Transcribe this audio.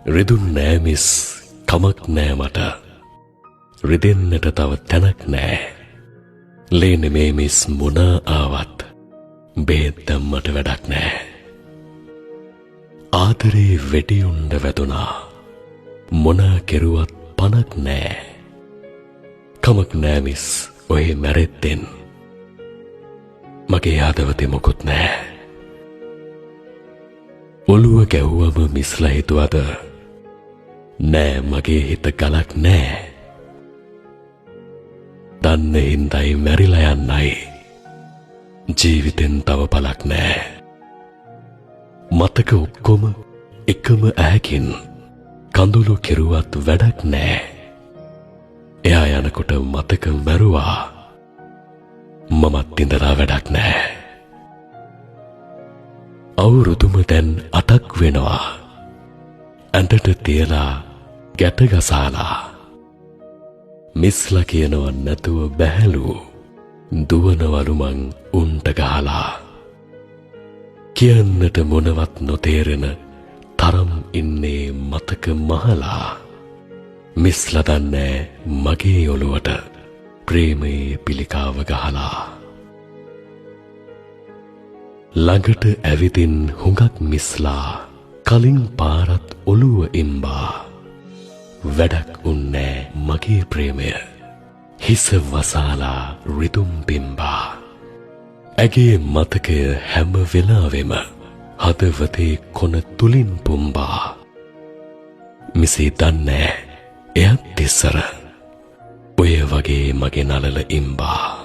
රිදුන් නෑ මිස් කමක් නෑ මට රිදෙන්නට තව තැනක් නෑ ලේ නෙමේ මිස් මොන ආවත් බේත් දැම්මට වැඩක් නෑ ආදරේ වෙඩිඋණ්ඩ වැදුනා මොන කෙරුවත් පණක් නෑ කමක් නෑ මිස් ඔය මැරෙත්තෙන් මගේ ආදවතේ මොකුත් නෑ ඔළුව ගැව්වම මිස්ලා හිතුවද නෑ මගේ හිත ගලක් නෑ දන්න හින්දයි මැරිලා යන්නයි ජීවිතෙන් තව පළක් නෑ මතක ඔක්කොම එකම ඈකින් කඳුළු කෙරුවත් වැඩක් නෑ එයා යනකොට මතක මැරුවා මමත් ඉඳලා වැඩක් නෑ අවුරුදුම දැන් 8ක් වෙනවා ඇඳට තියලා ගැට ගසාලා මිස්ලා කියනව නැතුව බැහැලු දුවනවලු මං උන්ට ගහලා කියන්නට මොනවත් නොතේරෙන තරම් ඉන්නේ මතක මහලා මිස්ලා දන්නේ මගේ ඔළුවට ප්‍රේමයේ පිළිකාව ගහලා ළඟට ඇවිදින් හුඟක් මිස්ලා කලින් පාරත් ඔළුව ඉම්බා වැඩක් උන්නේ මගේ ප්‍රේමය හිස වසාලා රිදුම් පිම්බා ඇගේ මතකය හැම වෙලාවෙම හදවතේ කොන තුලින් පුම්බා මිසී දන්නේ එයත් ඉස්සර ඔය වගේ මගේ නලල ඉම්බා